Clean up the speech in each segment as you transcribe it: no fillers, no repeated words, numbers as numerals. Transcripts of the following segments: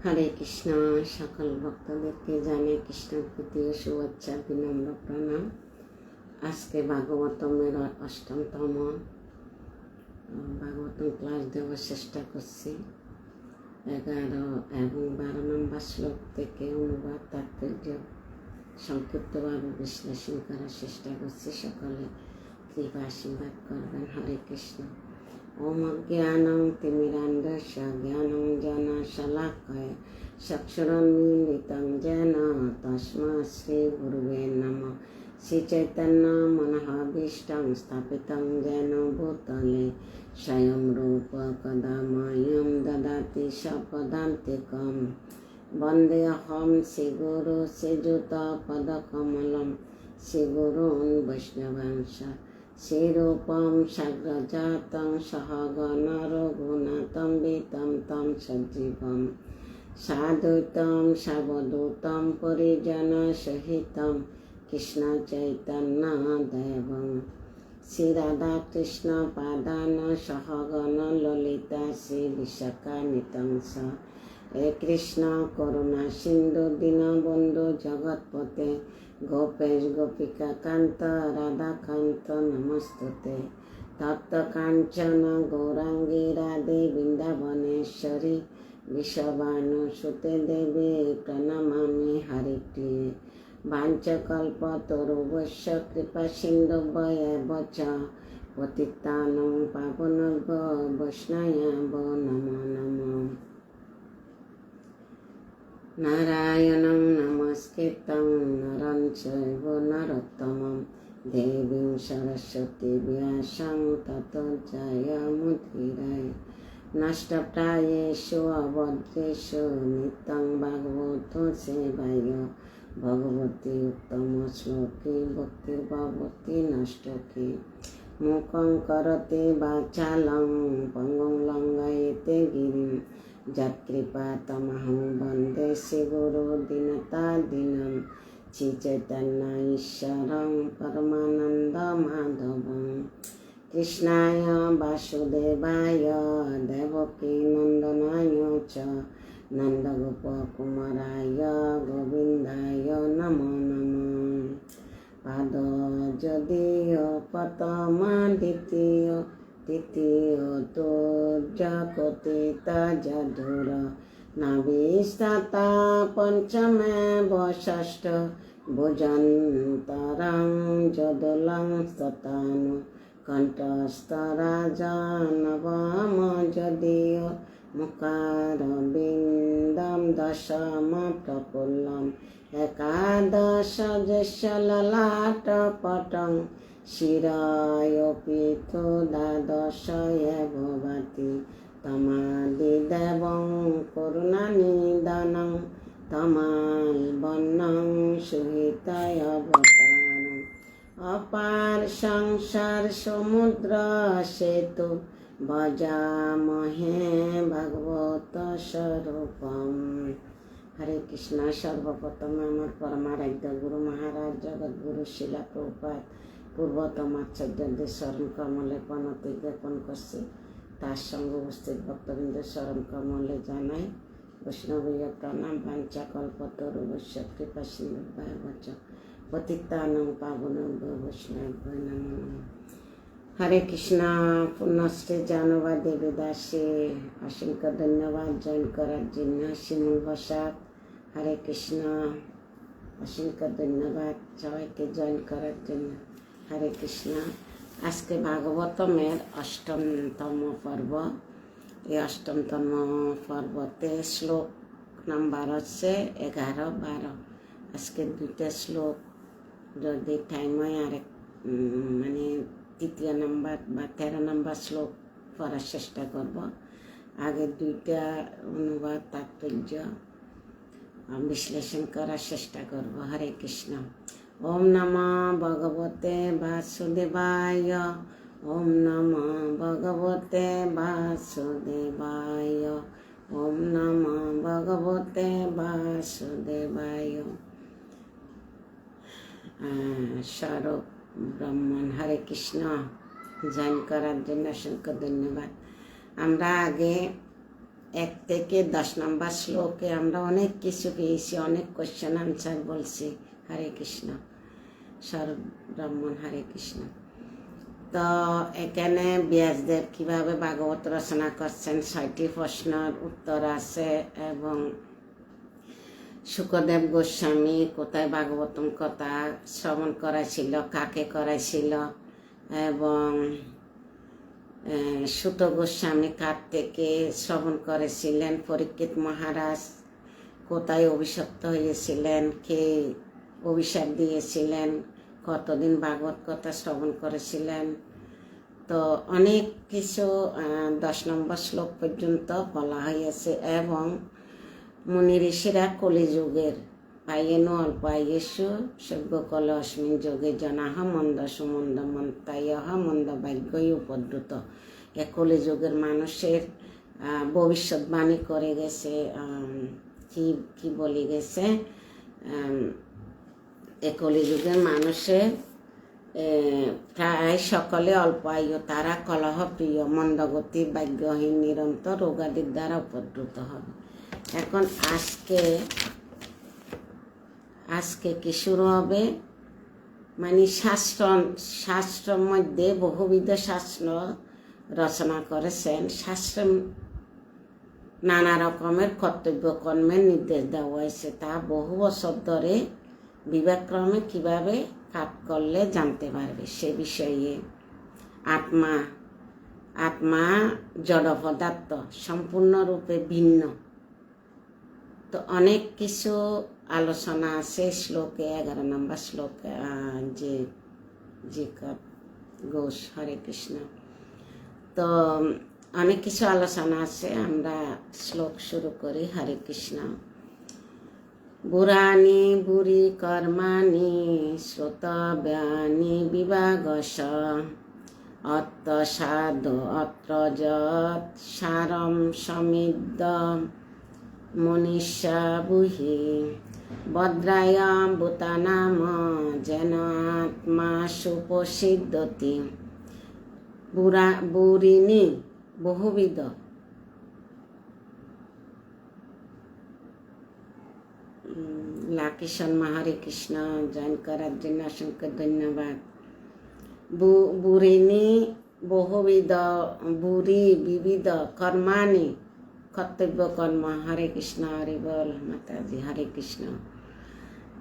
হরে কৃষ্ণ। সকল ভক্তদেরকে জানে কৃষ্ণের প্রতি শুভেচ্ছা, বিনম্র প্রণাম। আজকে ভাগবতমের অষ্টমতম ভাগবতম ক্লাস দেওয়ার চেষ্টা করছি। 11 এবং 12 নম্বর শ্লোক থেকে অনুবাদ তাৎপর্য সংক্ষিপ্তভাবে বিশ্লেষণ করার চেষ্টা করছি। সকলে কৃপা আশীর্বাদ করবেন। হরে কৃষ্ণ। ওম অজ্ঞানং তিমিরান্ধস্য জ্ঞানং জ্ঞানশলাকয়া চক্ষুরুন্মীলিतं येन তস্मै শ্রী গুরুবে নমঃ। শ্রী চৈতন্য মনোভীষ্টং স্থাপিतं येन ভূতলে স্বয়ং রূপ কদা মह्यं দদাতি স্বপদান্তিকम्। বন্দেহং শ্রীগুরু শ্রীযুতপদকমলম শ্রীগুরূन् বৈষ্ণবাংশ শ্রীরূপং সাগ্রজাतं সহগণ রঘুনাথं বিतं तं সজ্জীবম সাদ্বৈतं সাবধূतं পরিজনসহিतं কৃষ্ণ চৈতন্য দেবং শ্রী রাধা কৃষ্ণ পাদান সহগণ ললিতা শ্রী বিশাখান্বিতং স। হে কৃষ্ণ করুণা সিন্ধু দীনবন্ধু জগৎপতে গোপেশ গোপিকা কান্ত রাধাকান্ত নমস্তুতে। তপ্ত কাঞ্চন গৌরাঙ্গী রাধে বৃন্দাবনেশ্বরী বিশ্বভানুসুতে দেবী প্রণমামি হরিপ্রিয়ে। বাঞ্ছকল্পতরুভ্যশ্চ কৃপা সিন্ধুভ্যেব চ পতিতানাং পাবনেভ্যো বৈষ্ণবেভ্যো নমো নমঃ। নারায়ণং নমস্কৃত্যং নরং চৈব নরোত্তমং দেবীং সরস্বতী ব্যাসং ততো জয়মুদীরয়ে। নষ্টপ্রায়েষু অবদ্রেষু নিত্যং ভাগবত সেবায় ভগবতী উত্তম শ্লোকে ভক্তির্ভবতি নষ্টকে। মুখং করতে বাচালং পঙ্গুং লঙ্ঘয়তে গিরিম যৎকৃপাতমহং বন্দে শ্রীগুরু দীনতাদীনম। শ্রী চৈতন্য ঈশ্বরং পরমানন্দ মাধবং। কৃষ্ণায় বাসুদেবায় দেবকী নন্দনায় চ নন্দগোপকুমারায় গোবিন্দায় নমো নমঃ। পাদ যদীয় প্রথমা দ্বিতীয় তৃতীয় তুর্যকতিতা যধুর নাভিস্থাতা পঞ্চমেব ষষ্ঠ ভুজন্তরং যদুলং স্ততানু কণ্ঠস্থরাজা নবম যদীয় মুখারবিন্দম দশম প্রফুল্লম একাদশ যস্য ললাটপটং শিরায়োপিতো দ্বাদশ ভবতি তমাদিদেবং করুণানিদানং তমালবন্নং সুহিতায়বতারং। অপার সংসার সমুদ্র সেতু ভজামহে ভাগবত স্বরূপম। হরে কৃষ্ণ। সর্বপ্রথমে আমার পরমারাধ্য গুরু মহারাজ জগৎগুরু শিলা প্রভুপাদ পূর্বতম আচার্যদের চরণ কমলে প্রণতি জ্ঞাপন করছি। তার সঙ্গে উপস্থিত ভক্তবৃন্দের চরণ কমলে জানাই বৈষ্ণবীয় প্রণাম। বাঞ্ছা কল্পতরুভ্যশ্চ কৃপা সিন্ধুভ্যেব চ পতিতানাং পাবনেভ্যো বৈষ্ণবেভ্যো নমো নমঃ। হরে কৃষ্ণ। পুণ্যশ্রী জানবা দেবী দাসী অসংখ্য ধন্যবাদ জয়েন করার জন্য। শিমুল বসাক। হরে কৃষ্ণ। অসংখ্য ধন্যবাদ সবাইকে জয়েন করার জন্য। হরে কৃষ্ণ। আজকে ভাগবতমের অষ্টমতম পর্ব। এই অষ্টমতম পর্বতে শ্লোক নাম্বার হচ্ছে 11-12। আজকে 2টা শ্লোক যদি টাইম হয় আরেক মানে 3 নম্বর বা 13 নম্বর শ্লোক পড়ার চেষ্টা করব। আগে 2টা অনুবাদ তাৎপর্য বিশ্লেষণ করার চেষ্টা করব। হরে কৃষ্ণ। ওম নমঃ ভগবতে বাসুদেবায়। ওম নমঃ ভগবতে বাসুদেবায়। ওম নমঃ ভগবতে বাসুদেবায়। স্বরূপ ব্রাহ্মণ। হরে কৃষ্ণ। জয়েন করার জন্য অসংখ্য ধন্যবাদ। আমরা আগে 1 থেকে 10 নম্বর শ্লোকে আমরা অনেক কিছু পেয়েছি, অনেক কোয়েশ্চেন আনসার বলছি। হরে কৃষ্ণ, স্বরূপ ব্রাহ্মণ, হরে কৃষ্ণ। তো এখানে ব্যাসদেব কিভাবে ভাগবত রচনা করছেন 6টি প্রশ্নের উত্তর আছে, এবং শুকদেব গোস্বামী কোথায় ভাগবতম কথা শ্রবণ করাইছিল, কাকে করাইছিল, এবং সুত গোস্বামী কার থেকে শ্রবণ করেছিলেন, পরীক্ষিত মহারাজ কোথায় অভিশপ্ত হয়েছিলেন, কে অভিশাপ দিয়েছিলেন, কতদিন ভাগবত কথা শ্রবণ করেছিলেন। তো অনেক কিছু 10 নম্বর শ্লোক পর্যন্ত বলা হয়েছে। এবং মুনি ঋষিরা কলিযুগের পাইয়েন অল্প আয়েষু সভ্যকল অস্মিন যোগে জনাহ মন্দ সুমন্দ মন্তায় মন্দ ভাগ্যই উপদ্রুত। এ কলিযুগের মানুষের ভবিষ্যৎবাণী করে গেছে, কি বলে গেছে, এ কলিযুগের মানুষের প্রায় সকলে অল্প আয়ু, তারা কলহ প্রিয়, মন্দগতি, ভাগ্যহীন, নিরন্তর রোগাদির দ্বারা উপদ্রুত হবে। এখন আজকে কি শুরু হবে, মানে শাস্ত্রের মধ্যে বহুবিধ শাস্ত্র রচনা করেছেন। শাস্ত্রে নানা রকমের কর্তব্য কর্মের নির্দেশ দেওয়া হয়েছে, তা বহু বছর ধরে বিবেকক্রমে কিভাবে কাজ করলে জানতে পারবে সে বিষয়ে। আত্মা জড় পদার্থ সম্পূর্ণরূপে ভিন্ন। তো অনেক কিছু আলোচনা আছে শ্লোকে, 11 নম্বর শ্লোকে, যে ঘোষ, হরে কৃষ্ণ। তো অনেক কিছু আলোচনা আছে, আমরা শ্লোক শুরু করি। হরে কৃষ্ণ। বুরানি বুরি কর্মাণি শ্রোতব্যানি বিভাগস অত্র সাধু অত্র যৎ সারম সমিদ্য মনীষা বুহি ভদ্রায় ভূতানাম যেন আত্মা সুপ্রসিদ্ধতি। বুরিনি বহুবিধ, লাকি শর্মা, হরে কৃষ্ণ, জয়েন করার জন্য অসংখ্য ধন্যবাদ। বুরিনি বহুবিধ, বিবিধ কর্মানি কর্তব্য কর্ম, হরে কৃষ্ণ, হরি বল মাতাজি, হরে কৃষ্ণ।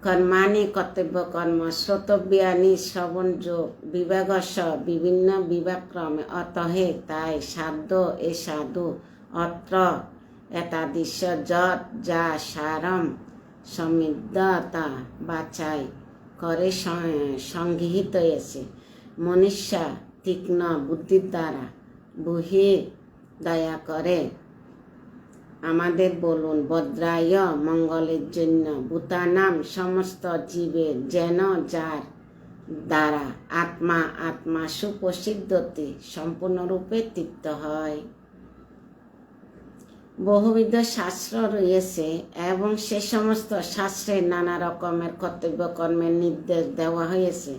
কর্মানি কর্তব্য কর্ম, শ্রোতব্যানি শ্রবণযোগ, বিভাগস বিভিন্ন বিভাগক্রমে, অতহে তাই, সাধ্য এ সাধু, অত্র এতাদৃশ্য, যৎ যা, সারম সমৃদ্ধতা বাছাই করে সংগৃহীত হয়েছে, মনীষা তীক্ষ্ণ বুদ্ধির দ্বারা, বুহি দয়া করে আমাদের বলুন, ভদ্রায় মঙ্গলের জন্য, ভূতানাম সমস্ত জীবের, যেন যার দ্বারা আত্মা সুপ্রসিদ্ধতি সম্পূর্ণরূপে তৃপ্ত হয়। বহুবিধ শাস্ত্র রয়েছে এবং সে সমস্ত শাস্ত্রে নানা রকমের কর্তব্য কর্মের নির্দেশ দেওয়া হয়েছে,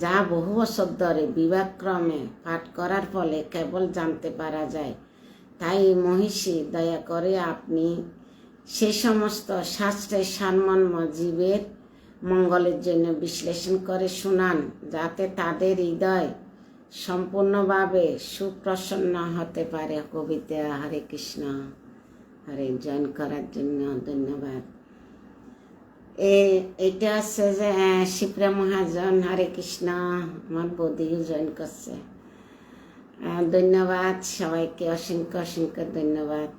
যা বহু বছর ধরে বিভাগক্রমে পাঠ করার ফলে কেবল জানতে পারা যায়। তাই মহিষী, দয়া করে আপনি সে সমস্ত শাস্ত্রের সারমর্ম জীবের মঙ্গলের জন্য বিশ্লেষণ করে শোনান, যাতে তাদের হৃদয় সম্পূর্ণভাবে সুপ্রসন্ন হতে পারে। কবিতা। হরে কৃষ্ণ। হরে, জয়েন করার জন্য ধন্যবাদ। এটা আছে যে শিপ্রা মহাজন, হরে কৃষ্ণ, আমার বৌদিও জয়েন করছে। ধন্যবাদ সবাইকে, অসংখ্য অসংখ্য ধন্যবাদ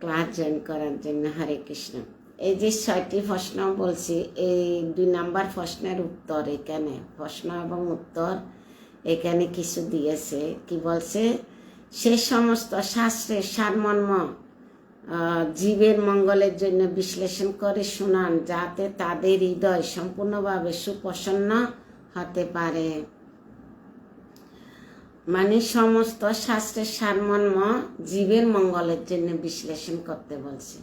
ক্লাস জয়েন করার জন্য। হরে কৃষ্ণ। এই যে 6টি প্রশ্ন বলছি, এই 2 নম্বর প্রশ্নের উত্তর এখানে, প্রশ্ন এবং উত্তর এখানে কিছু দিয়েছে। কি বলছে, সে সমস্ত শাস্ত্রের সারমর্ম জীবের মঙ্গলের জন্য বিশ্লেষণ করে শোনান, যাতে তাদের হৃদয় সম্পূর্ণভাবে সুপ্রসন্ন হতে পারে। মানে সমস্ত শাস্ত্রের সারমর্ম জীবের মঙ্গলের জন্য বিশ্লেষণ করতে বলছে।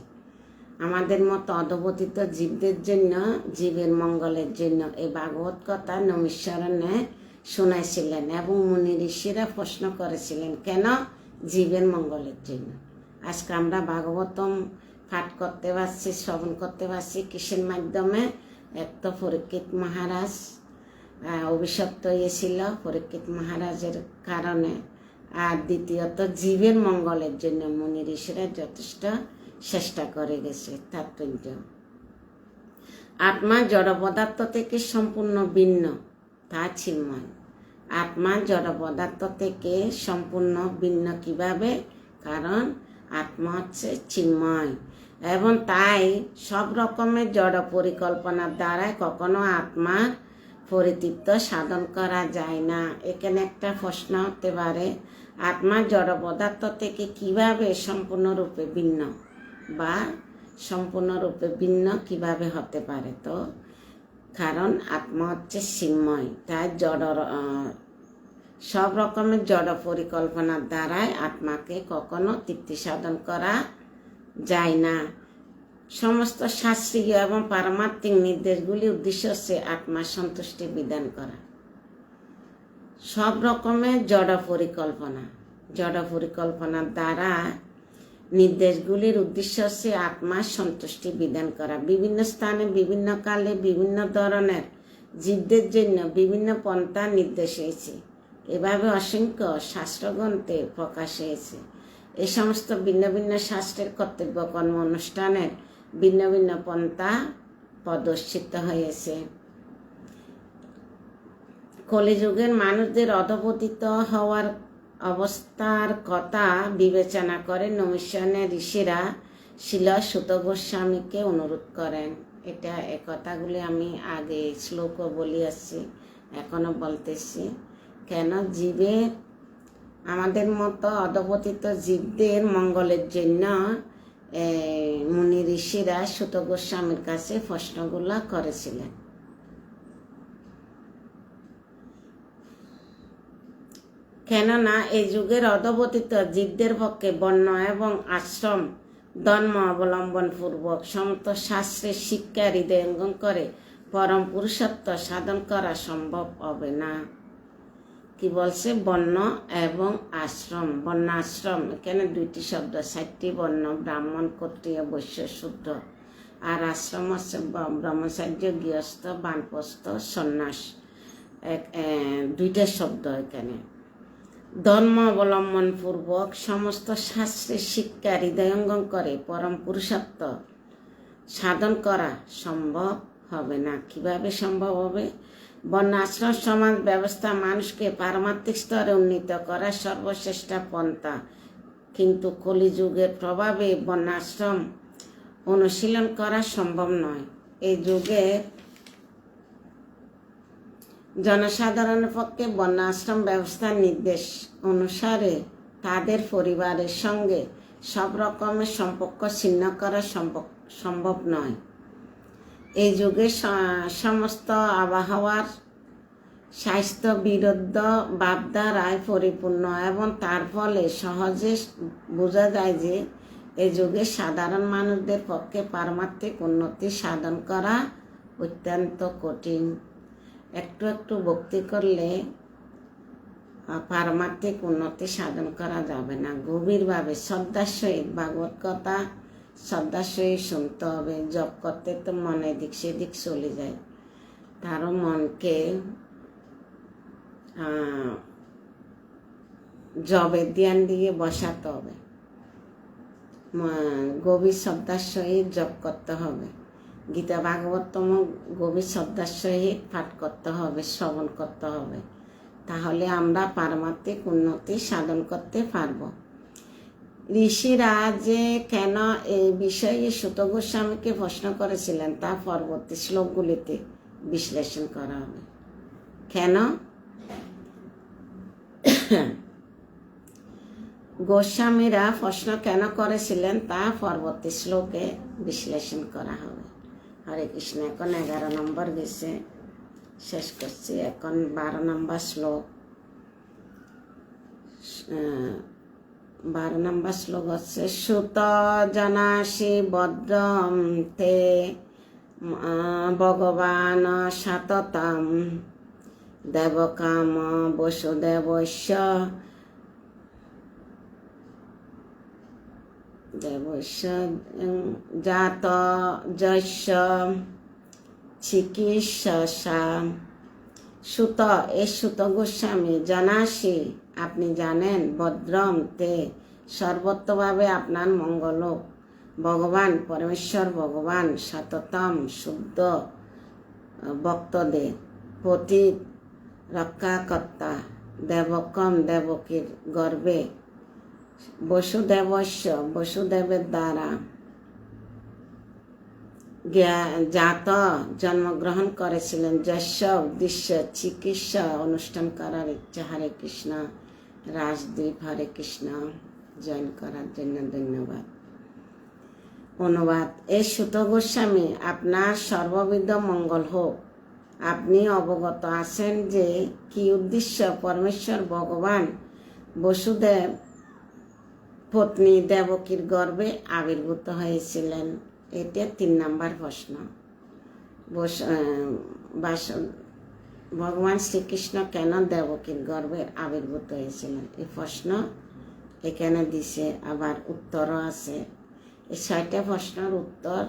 আমাদের মতো অধপতিত জীবদের জন্য, জীবের মঙ্গলের জন্য এই ভাগবত কথা নৈমিষারণ্যে শোনাইছিলেন, এবং মুনি ঋষিরা প্রশ্ন করেছিলেন, কেন? জীবের মঙ্গলের জন্য। আজকে আমরা ভাগবতম পাঠ করতে পারছি, শ্রবণ করতে পারছি কিসের মাধ্যমে? এক তো পরীক্ষিত মহারাজ অভিশপ্ত হয়েছিল পরীক্ষিত মহারাজের কারণে, আর দ্বিতীয়ত জীবের মঙ্গলের জন্য মুনি ঋষিরা যথেষ্ট চেষ্টা করে গেছে। তাৎপর্য, আত্মা জড় পদার্থ থেকে সম্পূর্ণ ভিন্ন, তা চিন্ময়। আত্মা জড় পদার্থ থেকে সম্পূর্ণ ভিন্ন কিভাবে? কারণ আত্মা হচ্ছে চিন্ময়, এবং তাই সব রকমের জড় পরিকল্পনার দ্বারা কখনো আত্মার পরিতৃপ্ত সাধন করা যায় না। এখানে একটা প্রশ্ন হতে পারে, আত্মা জড় পদার্থ থেকে কিভাবে সম্পূর্ণরূপে ভিন্ন, বা সম্পূর্ণরূপে ভিন্ন কিভাবে হতে পারে? তো কারণ আত্মা হচ্ছে চিন্ময়, তাই সব রকমের জড় পরিকল্পনার দ্বারাই আত্মাকে কখনো তৃপ্তি সাধন করা যায় না। সমস্ত শাস্ত্রীয় এবং পারমার্থিক নির্দেশগুলি উদ্দেশ্য হচ্ছে আত্মার সন্তুষ্টি বিধান করা। সব রকমের জড় পরিকল্পনার দ্বারা নির্দেশগুলির উদ্দেশ্য হচ্ছে আত্মার সন্তুষ্টি বিধান করা। বিভিন্ন স্থানে, বিভিন্ন কালে, বিভিন্ন ধরনের জীবদের জন্য বিভিন্ন পন্থা নির্দেশ হয়েছে। এভাবে অসংখ্য শাস্ত্রগ্রন্থে প্রকাশ হয়েছে। এই সমস্ত ভিন্ন ভিন্ন শাস্ত্রের কর্তব্য কর্ম অনুষ্ঠানের ভিন্ন ভিন্ন পন্থা প্রদর্শিত হয়েছে। কলিযুগের মানুষদের অধঃপতিত হওয়ার অবস্থার কথা বিবেচনা করে নৈমিষারণ্যের ঋষিরা শিল সুত গোস্বামীকে অনুরোধ করেন। এ কথাগুলি আমি আগে শ্লোকও বলি আসছি, এখনো বলতেছি। কেন? জীবের, আমাদের মতো অধঃপতিত জীবদের মঙ্গলের জন্য মুনি ঋষিরা সুত গোস্বামীর কাছে প্রশ্নগুলো করেছিলেন। কেননা এই যুগের অধঃপতিত জীবদের পক্ষে বর্ণ এবং আশ্রম ধর্ম অবলম্বন পূর্বক সমস্ত শাস্ত্রের শিক্ষা হৃদয়ঙ্গম করে পরম পুরুষত্ব সাধন করা সম্ভব হবে না। কি বলছে? বর্ণ এবং আশ্রম। বর্ণ আশ্রম, এখানে দুইটি শব্দ, 4টি বর্ণ, ব্রাহ্মণ, ক্ষত্রিয়, বৈশ্য, শূদ্র। আর আশ্রম হচ্ছে ব্রহ্মচার্য, গৃহস্থ, বানপ্রস্থ, সন্ন্যাস, দুইটা শব্দ এখানে। ধর্ম অবলম্বন পূর্বক সমস্ত শাস্ত্রের শিক্ষা হৃদয়ঙ্গম করে পরম পুরুষত্ব সাধন করা সম্ভব হবে না। কিভাবে সম্ভব হবে? বর্ণ আশ্রম সমাজ ব্যবস্থা মানুষকে পারমার্থিক স্তরে উন্নীত করার সর্বশ্রেষ্ঠ পন্থা, কিন্তু কলিযুগের প্রভাবে বর্ণাশ্রম অনুশীলন করা সম্ভব নয়। এই যুগে জনসাধারণের পক্ষে বর্ণাশ্রম ব্যবস্থার নির্দেশ অনুসারে তাদের পরিবারের সঙ্গে সব রকমের সম্পর্ক ছিন্ন করা সম্ভব নয়। এই যুগে সমস্ত আবহাওয়ার স্বাস্থ্য বিরুদ্ধ ভাবধারায় পরিপূর্ণ, এবং তার ফলে সহজে বোঝা যায় যে এই যুগে সাধারণ মানুষদের পক্ষে পারমার্থিক উন্নতি সাধন করা অত্যন্ত কঠিন। একটু একটু ভক্তি করলে পারমার্থিক উন্নতি সাধন করা যাবে না। গভীরভাবে শ্রদ্ধার সহিত ভাগবত কথা শ্রদ্ধার সহিত শুনতে হবে। জপ করতে তো মনে এদিক সেদিক চলে যায়, তারও মনকে জবের ধ্যান দিয়ে বসাতে হবে। গভীর শ্রদ্ধার সহিত জপ করতে হবে। গীতা ভাগবতম গভীর শ্রদ্ধার সহিত পাঠ করতে হবে, শ্রবণ করতে হবে। তাহলে আমরা পারমার্থিক উন্নতি সাধন করতে পারব। ঋষিরা যে কেন এই বিষয়ে সুত গোস্বামীকে প্রশ্ন করেছিলেন তা পরবর্তী শ্লোকগুলিতে বিশ্লেষণ করা হবে। কেন গোস্বামীরা প্রশ্ন কেন করেছিলেন তা পরবর্তী শ্লোকে বিশ্লেষণ করা হবে। হরে কৃষ্ণ। এখন 11 নম্বর গেছে, শেষ করছি। এখন 12 নম্বর শ্লোক। 12 নম্বর শ্লোক হচ্ছে, সুত জানাসি বদ্রম তে ভগবান সততম দেবকাম বসুদেবস্য দেবস্য জাত যস্য চিকিৎসা সুত এ সুত গোস্বামী জানাসি আপনি জানেন ভদ্রম তে সর্বত্রভাবে আপনার মঙ্গল হোক। ভগবান পরমেশ্বর ভগবান সততম শুদ্ধ ভক্তদের প্রতি রক্ষাকর্তা দেবকম দেবকীর গর্ভে বসুদেবস্য বসুদেবের দ্বারা জাত জন্মগ্রহণ করেছিলেন। যশ উদ্দেশ্য চিকিৎসা অনুষ্ঠান করার ইচ্ছা। হরে কৃষ্ণ। রাজদ্বীপ হরে কৃষ্ণ জয়েন করার জন্য ধন্যবাদ। অনুবাদ এই সুত গোস্বামী আপনার সর্ববিধ মঙ্গল হোক। আপনি অবগত আছেন যে কি উদ্দেশ্য পরমেশ্বর ভগবান বসুদেব পত্নী দেবকীর গর্ভে আবির্ভূত হয়েছিলেন। এটা 3 নম্বর প্রশ্ন। ভগবান শ্রীকৃষ্ণ কেন দেবকীর গর্ভে আবির্ভূত হয়েছিলেন এই প্রশ্ন এখানে দিছে, আবার উত্তরও আছে। এই 6টা প্রশ্নের উত্তর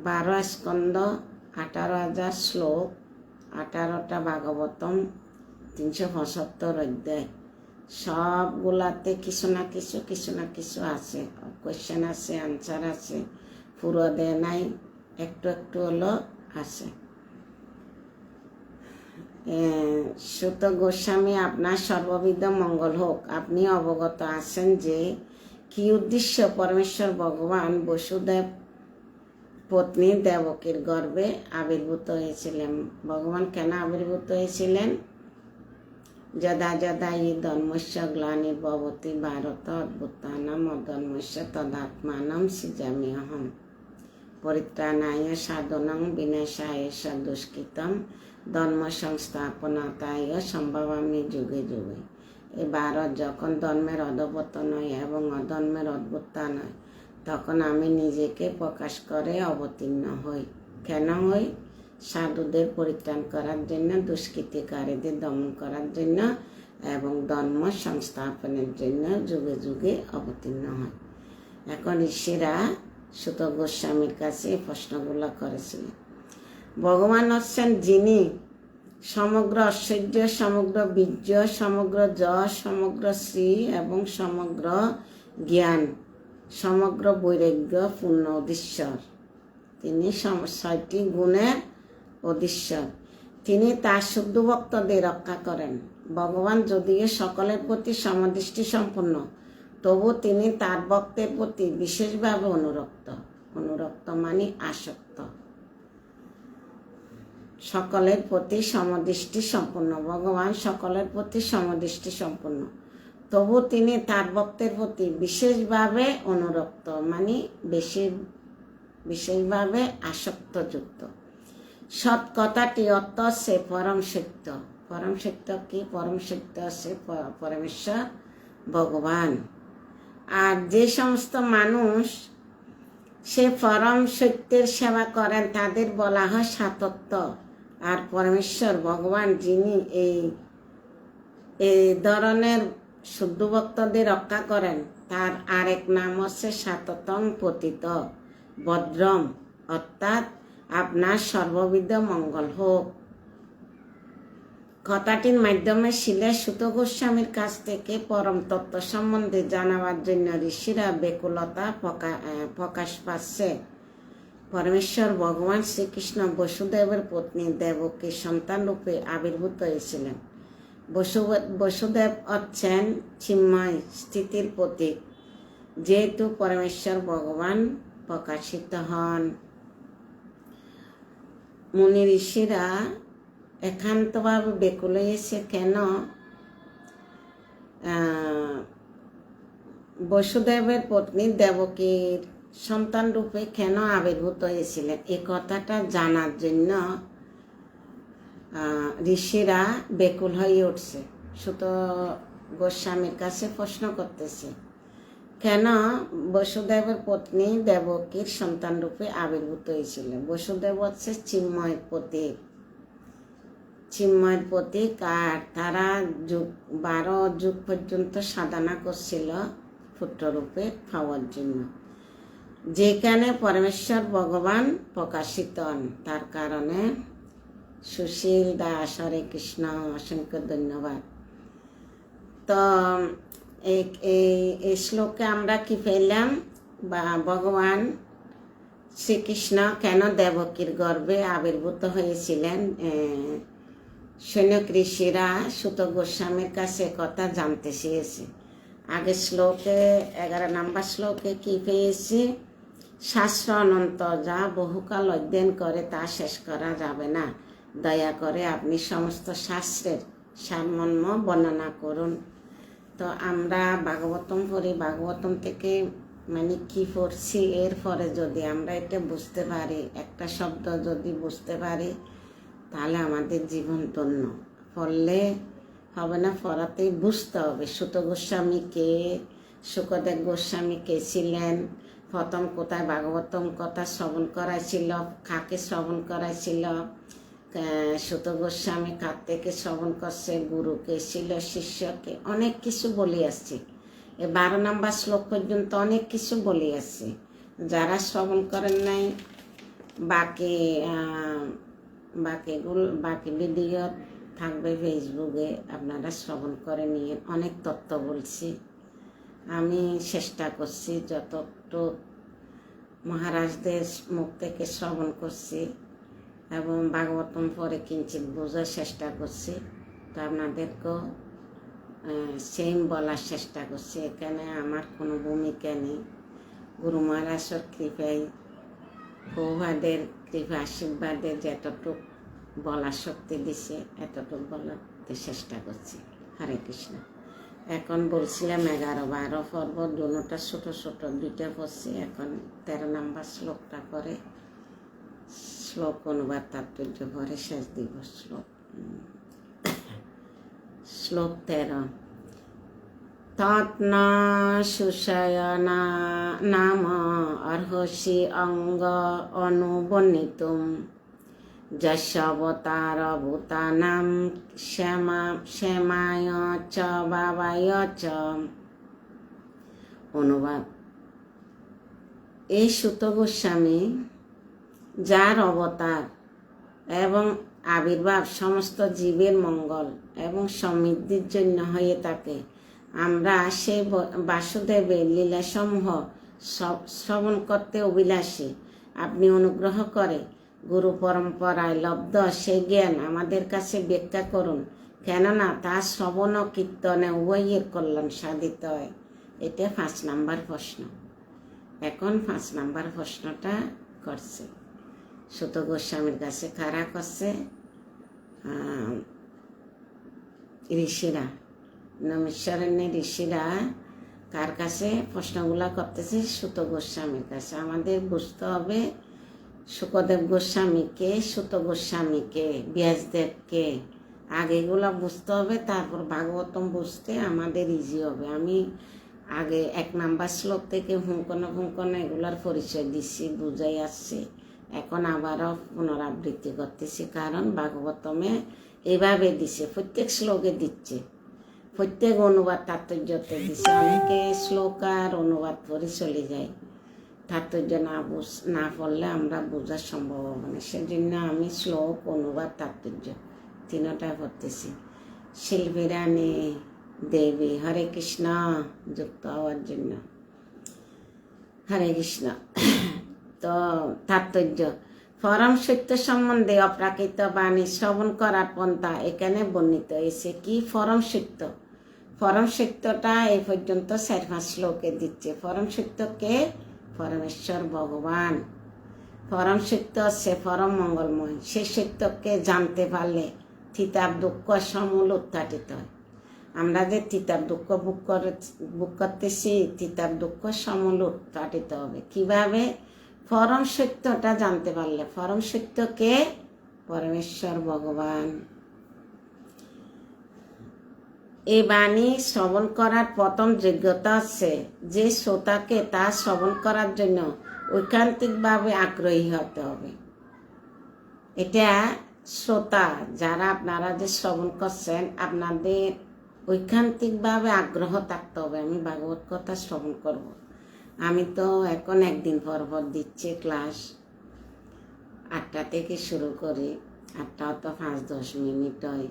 12 স্কন্দ 18,000 শ্লোক 18টা ভাগবতম 375 অধ্যায় সবগুলাতে কিছু না কিছু আছে, কোয়েশ্চেন আছে, আনসার আছে, পুরো দেয় নাই, একটু একটু হলো আছে। সুত গোস্বামী আপনার সর্ববিধ মঙ্গল হোক। আপনি অবগত আছেন যে কি উদ্দেশ্য পরমেশ্বর ভগবান বসুদেব পত্নী দেবকীর গর্ভে আবির্ভূত হয়েছিলেন। ভগবান কেন আবির্ভূত হয়েছিলেন? যদা যদা ই ধর্মস্য গ্লানির্ভবতি ভারত অদ্ভুতানাম অধর্মস্য তদাত্মানম সৃজাম্যহম পরিত্রাণায় সাধনং বিনাশায় দুষ্কৃতম ধর্ম সংস্থাপনাতায় সম্ভবামি যুগে যুগে। এই ভারত যখন ধর্মের অধপতন হয় এবং অধর্মের অদ্ভুতান হয়, তখন আমি নিজেকে প্রকাশ করে অবতীর্ণ হই। কেন হই? সাধুদের পরিত্রাণ করার জন্য, দুষ্কৃতিকারীদের দমন করার জন্য এবং ধর্ম সংস্থাপনের জন্য যুগে যুগে অবতীর্ণ হয়। এখন ঋষিরা সুত গোস্বামীর কাছে এই প্রশ্নগুলো করেছিলেন। ভগবান হচ্ছেন যিনি সমগ্র ঐশ্বর্য, সমগ্র বীর্য, সমগ্র যশ, সমগ্র শ্রী এবং সমগ্র জ্ঞান, সমগ্র বৈরাগ্য পূর্ণ অধীশ্বর। তিনি 6টি গুণের অধীশ্বর। তিনি তার শুদ্ধ ভক্তদের রক্ষা করেন। ভগবান যদিও সকলের প্রতি সমদৃষ্টি সম্পন্ন, তবু তিনি তার ভক্তের প্রতি বিশেষভাবে অনুরক্ত। অনুরক্ত মানে আসক্ত। সকলের প্রতি সমদৃষ্টি সম্পন্ন। ভগবান সকলের প্রতি সমদৃষ্টি সম্পন্ন, তবু তিনি তার ভক্তের প্রতি বিশেষভাবে অনুরক্ত মানে বিশেষভাবে আসক্তযুক্ত। সৎ কথাটি অর্থ হচ্ছে পরম সত্য। পরম সত্য কি? পরম সত্য হচ্ছে পরমেশ্বর ভগবান। আর যে সমস্ত মানুষ সে পরম সত্যের সেবা করেন তাদের বলা হয় সাতত্ব। আর পরমেশ্বর ভগবান যিনি এই ধরনের শুদ্ধ ভক্তদের রক্ষা করেন, তার আরেক নাম হচ্ছে সাততম পতিত ভদ্রম, অর্থাৎ আপনার সর্ববিধ মঙ্গল হোক। কথাটির মাধ্যমে শিলে সুত গোস্বামীর কাছ থেকে পরম তত্ত্ব সম্বন্ধে জানাবার জন্য ঋষিরা ব্যাকুলতা প্রকাশ পাচ্ছে। পরমেশ্বর ভগবান শ্রীকৃষ্ণ বসুদেবের পত্নী দেবকী সন্তান রূপে আবির্ভূত হয়েছিলেন। বসুদেব হচ্ছেন চিন্ময় স্থিতির প্রতীক। যেহেতু পরমেশ্বর ভগবান প্রকাশিত হন, মুনি ঋষিরা একান্তভাবে ব্যাকুল হয়েছে কেন বসুদেবের পত্নী দেবকীর সন্তান রূপে কেন আবির্ভূত হয়েছিলেন, এই কথাটা জানার জন্য ঋষিরা ব্যাকুল হয়ে উঠছে। সুত গোস্বামীর কাছে প্রশ্ন করতেছে কেন বসুদেবের পত্নী দেবকীর সন্তান রূপে আবির্ভূত হয়েছিলেন। বসুদেব হচ্ছে চিন্ময় প্রতীক। চিন্ময়ের প্রতীক। আর তারা 12 যুগ পর্যন্ত সাধনা করছিল পুত্ররূপে পাওয়ার জন্য, যেখানে পরমেশ্বর ভগবান প্রকাশিত হন। তার কারণে সুশীল দাস, হরে কৃষ্ণ, অসংখ্য ধন্যবাদ। তো এই শ্লোকে আমরা কি পেলাম, বা ভগবান শ্রীকৃষ্ণ কেন দেবকীর গর্ভে আবির্ভূত হয়েছিলেন। সৈনিক ঋষিরা সুত গোস্বামীর কাছে কথা জানতে চেয়েছে। আগে শ্লোকে 11 নম্বর শ্লোকে কি পেয়েছি, শাস্ত্র অনন্ত, যা বহুকাল অধ্যয়ন করে তা শেষ করা যাবে না। দয়া করে আপনি সমস্ত শাস্ত্রের সারমর্ম বর্ণনা করুন। তো আমরা ভাগবতম পড়ি, ভাগবতম থেকে মানে কি পড়ছি, এরপরে যদি আমরা এটা বুঝতে পারি, একটা শব্দ যদি বুঝতে পারি, তাহলে আমাদের জীবন ধন্য। পড়লে হবে না, পড়াতেই বুঝতে হবে সুত গোস্বামী কে, শুকদেব গোস্বামী কে ছিলেন, প্রথম কোথায় ভাগবতম কথা শ্রবণ করাইছিল, কাকে শ্রবণ করাইছিল, সুত গোস্বামী কার থেকে শ্রবণ করছে, গুরুকে ছিল, শিষ্যকে, অনেক কিছু বলে আসছে। 12 নম্বর শ্লোক পর্যন্ত অনেক কিছু বলে আসছে। যারা শ্রবণ করেন নাই, বাকি ভিডিও থাকবে ফেসবুকে, আপনারা শ্রবণ করে নিয়ে। অনেক তথ্য বলছি, আমি চেষ্টা করছি যতটুকু মহারাজদের মুখ থেকে শ্রবণ করছি এবং ভাগবতম পরে কিঞ্চিত বোঝার চেষ্টা করছি। তো আপনাদেরকেও সেম বলার চেষ্টা করছি। এখানে আমার কোনো ভূমিকা নেই। গুরু মহারাজের কৃপায়, প্রভুপাদের কৃপা আশীর্বাদে যতটুক বলার শক্তি দিছে এতটুকু বলাতে চেষ্টা করছি। হরে কৃষ্ণ। এখন বলছিলাম 11-12 পর্ব, দুটা ছোট ছোট, 2টা পড়ছি। এখন 13 নম্বর শ্লোকটা করে শ্লোক অনুবাদ তাৎপর্য পরে শেষ দিব। শ্লোক 13। তৎন সুশয়না নাম অর্হসি অঙ্গ অনুবর্ণিতুম যশবতার ভূতানাম শ্যামায় চ বাবায় চ। অনুবাদ। এই সুত গোস্বামী, যার অবতার এবং আবির্ভাব সমস্ত জীবের মঙ্গল এবং সমৃদ্ধির জন্য হয়ে থাকে, আমরা সেই বাসুদেবের লীলাসমূহ শ্রবণ করতে অভিলাষী। আপনি অনুগ্রহ করে গুরু পরম্পরায় লব্ধ সেই জ্ঞান আমাদের কাছে ব্যাখ্যা করুন, কেননা তা শ্রবণ ও কীর্তনে উভয়ের কল্যাণ সাধিত হয়। এটা 5 নম্বর প্রশ্ন। এখন 5 নম্বর প্রশ্নটা করছে সুত গোস্বামীর কাছে। কারা করছে? ঋষিরা, নৈমিষারণ্যের ঋষিরা কার কাছে প্রশ্নগুলা করতেছে? সুত গোস্বামীর কাছে। আমাদের বুঝতে হবে শুকদেব গোস্বামীকে, সুত গোস্বামীকে, ব্যাসদেবকে, আগে এগুলো বুঝতে হবে, তারপর ভাগবতম বুঝতে আমাদের ইজি হবে। আমি আগে 1 নম্বর শ্লোক থেকে হুঙ্কনে এগুলার পরিচয় দিচ্ছি, বুঝাই আসছি। এখন আবারও পুনরাবৃত্তি করতেছি, কারণ ভাগবতমে এভাবে দিছে, প্রত্যেক শ্লোকে দিচ্ছে, প্রত্যেক অনুবাদ তাৎপর্যতে দিচ্ছে। অনেকে শ্লোক আর অনুবাদ পড়ে চলে যায়, তাৎপর্য না পড়লে আমরা বোঝার সম্ভব হবে না। সেজন্য আমি শ্লোক, অনুবাদ, তাৎপর্য 3টা পড়তেছি। শিল্পীরানী দেবী, হরে কৃষ্ণ যুক্ত হওয়ার জন্য। হরে কৃষ্ণ। তো তাৎপর্য, পরম সত্য সম্বন্ধে অপ্রাকৃত বাণী শ্রবণ করার পন্থা এখানে বর্ণিত হয়েছে। কি পরম সত্য? পরম সত্যটা এই পর্যন্ত 4-5 শ্লোকে দিচ্ছে। পরম সত্যকে পরমেশ্বর ভগবান। পরম সত্য হচ্ছে পরম মঙ্গলময়। সে সত্যকে জানতে পারলে তিতাব দুঃখ সমূল উৎপাটিত হয়। আমরা যে তিতাব দুঃখ বুক করতেছি, তিতাব দুঃখ সমূল উৎপাটিত হবে। কিভাবে? পরম সত্যটা জানতে পারলে। পরম সত্যকে পরমেশ্বর ভগবান। এই বাণী শ্রবণ করার প্রথম যোগ্যতা হচ্ছে যে শ্রোতাকে তা শ্রবণ করার জন্য ঐকান্তিকভাবে আগ্রহী হতে হবে। এটা শ্রোতা যারা আপনারা যে শ্রবণ করছেন, আপনাদের ঐকান্তিকভাবে আগ্রহ থাকতে হবে আমি ভাগবত কথা শ্রবণ করব। আমি তো এখন একদিন পর দিচ্ছি ক্লাস, 8টা থেকে শুরু করি, 8টাও তো 5-10 মিনিট হয়।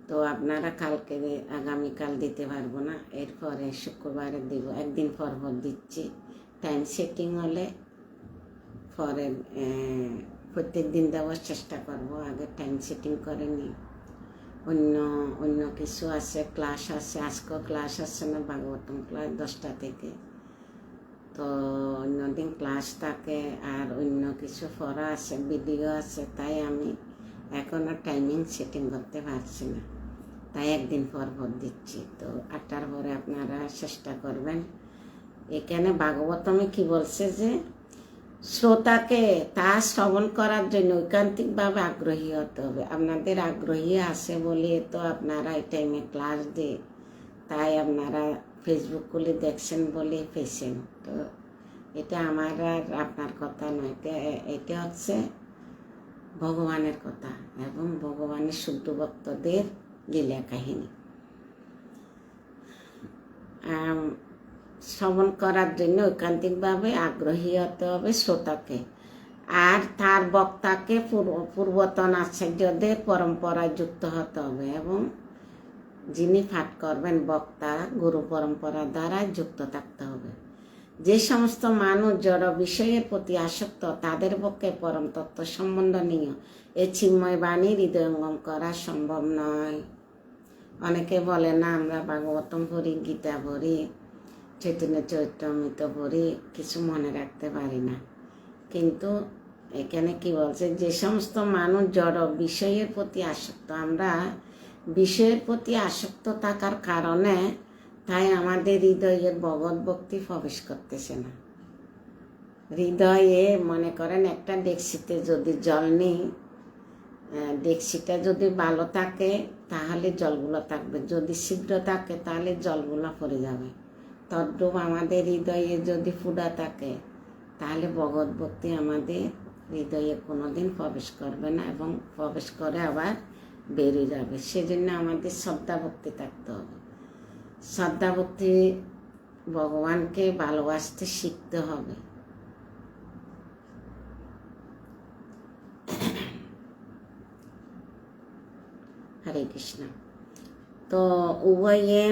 তো আপনারা কালকে আগামীকাল দিতে পারবো না, এরপরে শুক্রবারে দিব, একদিন পর দিচ্ছি। টাইম সেটিং হলে পরে প্রত্যেক দিন দেওয়ার চেষ্টা করব। আগে টাইম সেটিং করে নিই। অন্য কিছু আছে, ক্লাস আছে, আজকেও ক্লাস আছে না, ভাগবতম ক্লাস 10টা থেকে। তো অন্যদিন ক্লাস থাকে আর অন্য কিছু পড়া আছে, ভিডিও আছে, তাই আমি এখনও টাইমিং সেটিং করতে পারছি না, তাই একদিন পর দিচ্ছি। তো 8টার পরে আপনারা চেষ্টা করবেন। এখানে ভাগবতমে কি বলছে যে শ্রোতাকে তা শ্রবণ করার জন্য ঐকান্তিকভাবে আগ্রহী হতে হবে। আপনাদের আগ্রহী আছে বলে তো আপনারা এই টাইমে ক্লাস দিয়ে, তাই আপনারা ফেসবুক খুলে দেখছেন বলে পেয়েছেন। তো এটা আমার আর আপনার কথা নয়, এটা হচ্ছে ভগবানের কথা এবং ভগবানের শুদ্ধ ভক্তদের লীলা কাহিনী। শ্রবণ করার জন্য ঐকান্তিকভাবে আগ্রহী হতে হবে শ্রোতাকে, আর তার বক্তাকে পূর্বতন আচার্যদের পরম্পরায় যুক্ত হতে হবে এবং যিনি পাঠ করবেন বক্তা গুরু পরম্পরা দ্বারা যুক্ত থাকতে হবে। যে সমস্ত মানুষ জড় বিষয়ের প্রতি আসক্ত তাদের পক্ষে পরম তত্ত্ব সম্বন্ধনীয় এই চিন্ময় বাণী হৃদয়ঙ্গম করা সম্ভব নয়। অনেকে বলে না আমরা ভাগবতম পড়ি, গীতা পড়ি, চৈতন্য চরিতামৃত পড়ি, কিছু মনে রাখতে পারি না। কিন্তু এখানে কি বলছে, যে সমস্ত মানুষ জড় বিষয়ের প্রতি আসক্ত, আমরা বিষয়ের প্রতি আসক্ত থাকার কারণে তাই আমাদের হৃদয়ের ভগবত ভক্তি প্রবেশ করতেছে না। হৃদয়ে মনে করেন একটা ডেকচিতে যদি জল নেই, ডেকচিটা যদি ভালো থাকে তাহলে জলগুলো থাকবে, যদি শীঘ্র থাকে তাহলে জলগুলো পড়ে যাবে। তদ্রূপ আমাদের হৃদয়ে যদি ফুটা থাকে তাহলে ভগবত ভক্তি আমাদের হৃদয়ে কোনোদিন প্রবেশ করবে না এবং প্রবেশ করে আবার বেরিয়ে যাবে। সেজন্য আমাদের শ্রদ্ধা ভক্তি থাকতে হবে। শ্রদ্ধা ভক্তি ভগবানকে ভালোবাসতে শিখতে হবে। হরে কৃষ্ণ। তো উভয়ে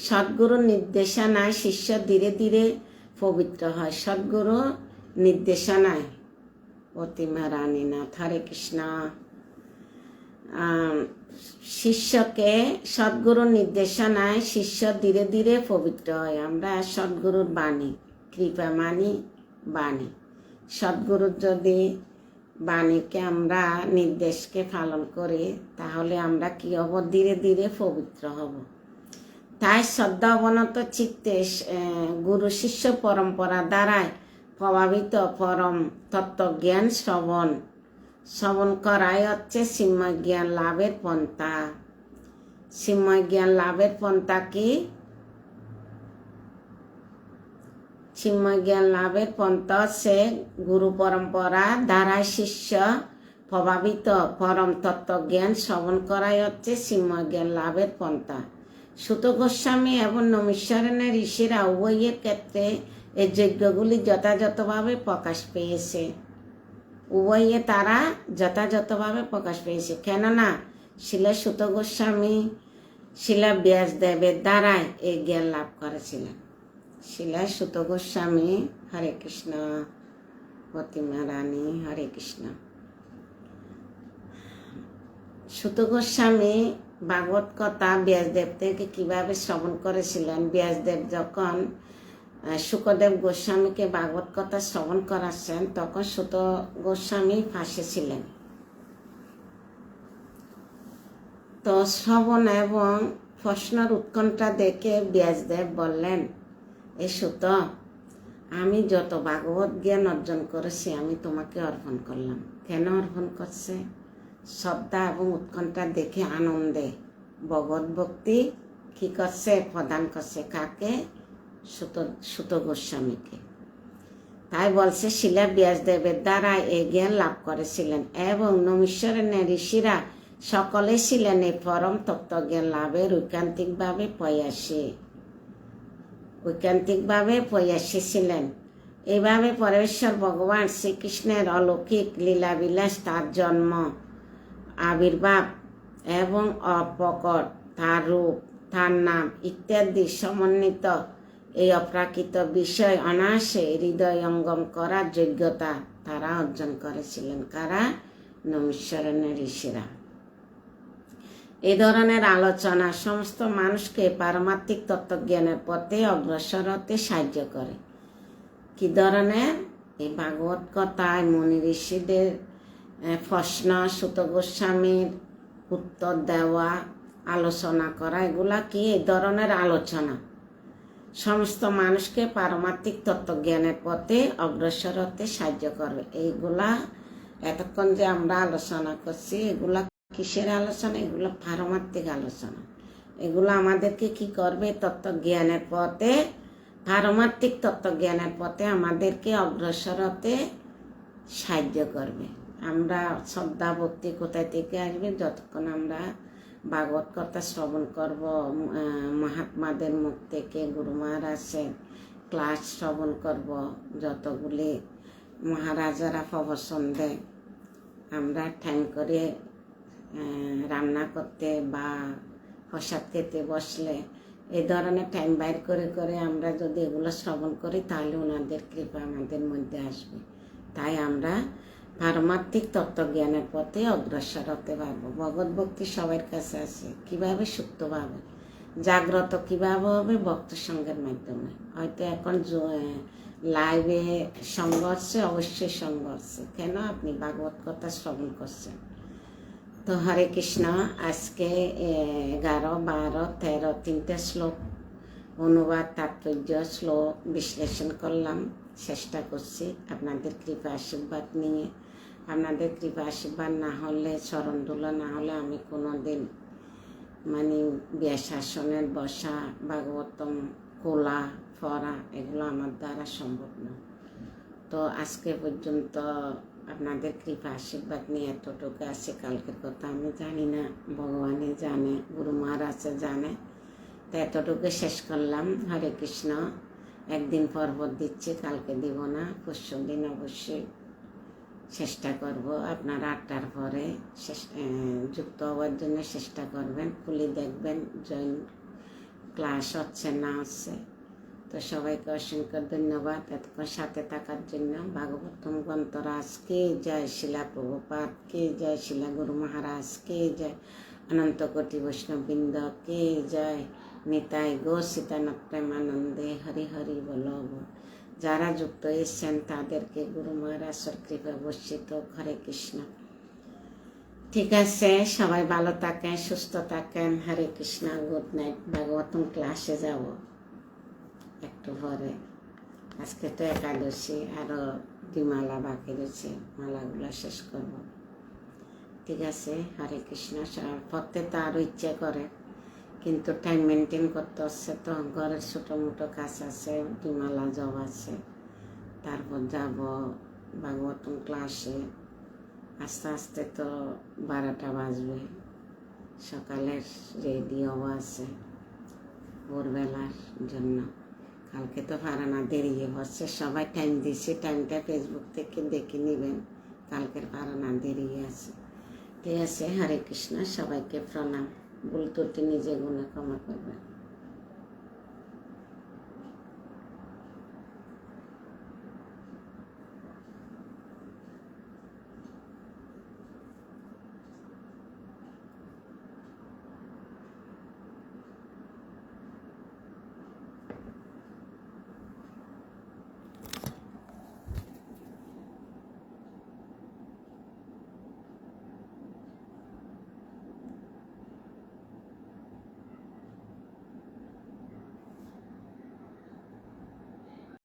সদ্গুরুর নির্দেশনায় শিষ্য ধীরে ধীরে পবিত্র হয়। সদ্গুরু নির্দেশনায় প্রতিমা রানীনাথ। হরে কৃষ্ণ। শিষ্যকে সদ্গুরুর নির্দেশনায় শিষ্য ধীরে ধীরে পবিত্র হয়। আমরা সদ্গুরুর বাণী কৃপা মানি, বাণী সদ্গুরুর যদি বাণীকে আমরা নির্দেশকে পালন করি তাহলে আমরা কি হব, ধীরে ধীরে পবিত্র হব। তাই শ্রদ্ধা অবনত চিত্তে গুরু শিষ্য পরম্পরা দ্বারায় প্রভাবিত পরম তত্ত্বজ্ঞান শ্রবণ করাই হচ্ছে চিন্ময় জ্ঞান লাভের পন্থা। চিন্ময় জ্ঞান লাভের পন্থা কি? চিন্ময় জ্ঞান লাভের পন্থা হচ্ছে গুরু পরম্পরা দ্বারায় শিষ্য প্রভাবিত পরম তত্ত্বজ্ঞান শ্রবণ করাই হচ্ছে চিন্ময় জ্ঞান লাভের পন্থা। সুত গোস্বামী এবং নমীশ্বরণের ঋষিরা উভয়ের ক্ষেত্রে এই যজ্ঞগুলি যথাযথভাবে প্রকাশ পেয়েছে। উভয়ে তারা যথাযথভাবে প্রকাশ পেয়েছে, কেননা শিলা সুত গোস্বামী শিলা ব্যাসদেবের দ্বারাই এই জ্ঞান লাভ করেছিলেন। শিলা সুত গোস্বামী, হরে কৃষ্ণ, প্রতিমা রানী, হরে কৃষ্ণ। সুত গোস্বামী ভাগবত কথা ব্যাসদেব থেকে কিভাবে শ্রবণ করেছিলেন? ব্যাসদেব যখন শুকদেব গোস্বামীকে ভাগবত কথা শ্রবণ করাচ্ছেন তখন সুত গোস্বামী ফাঁসে ছিলেন। তো শ্রবণ এবং প্রশ্নের উৎকণ্ঠা দেখে ব্যাসদেব বললেন, এ সুত, আমি যত ভাগবত জ্ঞান অর্জন করেছি আমি তোমাকে অর্পণ করলাম। কেন অর্পণ করছে? শ্রদ্ধা এবং উৎকণ্ঠা দেখে আনন্দে ভগবত ভক্তি কি করছে? প্রদান করছে। কাকে? সুত গোস্বামীকে। তাই বলছে শিলা ব্যাসদেবের দ্বারা এই জ্ঞান লাভ করেছিলেন এবং নৈমিষারণ্যের ঋষিরা সকলে ছিলেন এই পরম তত্ত্বজ্ঞান লাভের ঐকান্তিকভাবে প্রয়াসী ছিলেন। এইভাবে পরমেশ্বর ভগবান শ্রীকৃষ্ণের অলৌকিক লীলাবিলাস, তার জন্ম, আবির্ভাব এবং অপ্রকট, তার রূপ, তার নাম ইত্যাদি সমন্বিত এই অপ্রাকৃত বিষয় অনায়াসে হৃদয়ঙ্গম করার যোগ্যতা তারা অর্জন করেছিলেন। কারা? নৈমিষারণ্যের ঋষিরা। এই ধরনের আলোচনা সমস্ত মানুষকে পারমার্থিক তত্ত্বজ্ঞানের পথে অগ্রসর হতে সাহায্য করে। কি ধরনের? এই ভাগবত কথায় মুনি ঋষিদের প্রশ্ন, সুত গোস্বামীর উত্তর দেওয়া, আলোচনা করা, এগুলা কি? এই ধরনের আলোচনা সমস্ত মানুষকে পারমার্থিক তত্ত্বজ্ঞানের পথে অগ্রসর হতে সাহায্য করবে। এইগুলা এতক্ষণ যে আমরা আলোচনা করছি, এগুলা কিসের আলোচনা? এগুলো পারমার্থিক আলোচনা। এগুলো আমাদেরকে কি করবে? তত্ত্বজ্ঞানের পথে, পারমার্থিক তত্ত্বজ্ঞানের পথে আমাদেরকে অগ্রসর হতে সাহায্য করবে। আমরা শ্রদ্ধা ভক্তি কোথায় থেকে আসবে? যতক্ষণ আমরা ভাগবত কথা শ্রবণ করব, মহাত্মাদের মুখ থেকে, গুরু মহারাজের ক্লাস শ্রবণ করব, যতগুলি মহারাজারা প্রবচন দেয়, আমরা টাইম করে রান্না করতে বা প্রসাদ খেতে বসলে এই ধরনের টাইম বাইর করে করে আমরা যদি এগুলো শ্রবণ করি, তাহলে ওনাদের কৃপা আমাদের মধ্যে আসবে। তাই আমরা পারমার্থিক তত্ত্বজ্ঞানের পথে অগ্রসর হতে পারবো। ভগবত ভক্তি সবার কাছে আছে। কিভাবে? সুপ্তভাবে। জাগ্রত কিভাবে হবে? ভক্ত সঙ্গের মাধ্যমে। হয়তো এখন লাইভে সংঘর্ষে, অবশ্যই সংঘর্ষে। কেন? আপনি ভাগবত কথা শ্রবণ করছেন। তো হরে কৃষ্ণ। আজকে 11, 12, 13 তিনটে শ্লোক অনুবাদ, তাৎপর্য, শ্লোক বিশ্লেষণ করলাম, চেষ্টা করছি আপনাদের কৃপা আশীর্বাদ নিয়ে। আপনাদের কৃপা আশীর্বাদ না হলে, চরণধুলো না হলে আমি কোনোদিন ব্যাসাসনের বসা, ভাগবতম কোলা পড়া, এগুলো আমার দ্বারা সম্ভব না। তো আজকে পর্যন্ত আপনাদের কৃপা আশীর্বাদ নিয়ে এতটুকু আছে। কালকের কথা আমি জানি না, ভগবানই জানে, গুরু মহারাজ জানে। তো এতটুকু শেষ করলাম। হরে কৃষ্ণ। একদিন পর্বত দিচ্ছি, কালকে দিব না, পরশু দিন অবশ্যই চেষ্টা করব। আপনারা 8টার পরে যুক্ত হওয়ার জন্য চেষ্টা করবেন। খুলে দেখবেন জয়েন ক্লাস হচ্ছে না হচ্ছে। তো সবাইকে অসংখ্য ধন্যবাদ এতক্ষণ সাথে থাকার জন্য। ভাগবতম গ্রন্থরাজ কে জয়, শিলা প্রভুপাদ কে জয়, শিলা গুরু মহারাজ কে জয়, অনন্ত কোটি বৈষ্ণববৃন্দ কে জয়, নিতাই গো সীতানাথ প্রেমানন্দে হরি হরি বল। যারা যুক্ত এসছেন তাদেরকে গুরু মহারাজের কৃপা বর্ষিত। হরে কৃষ্ণ। ঠিক আছে, সবাই ভালো থাকেন, সুস্থ থাকেন। হরে কৃষ্ণ। Good night. ভাগবতম ক্লাসে যাব একটু পরে। আজকে তো একাদশী, আরো 2 মালা বাকি রয়েছে, মালাগুলো শেষ করব। ঠিক আছে। হরে কৃষ্ণ। পড়তে তো আরো ইচ্ছা করে, কিন্তু টাইম মেনটেন করতে হচ্ছে। তো ঘরের ছোটো মোটো কাজ আছে, 2 মালা জব আছে, তারপর যাব ভাগবতম ক্লাসে। আস্তে আস্তে তো 12টা বাজবে। সকালের রেডি হওয়া আছে ভোরবেলার জন্য। কালকে তো পারানা দেরি হচ্ছে, সবাই টাইম দিচ্ছে, টাইমটা ফেসবুক থেকে দেখে নেবেন। কালকের পারানা দেরি আছে। ঠিক আছে। হরে কৃষ্ণ। সবাইকে প্রণাম। ভুল ত্রুটি নিজে গুণে ক্ষমা করবেন।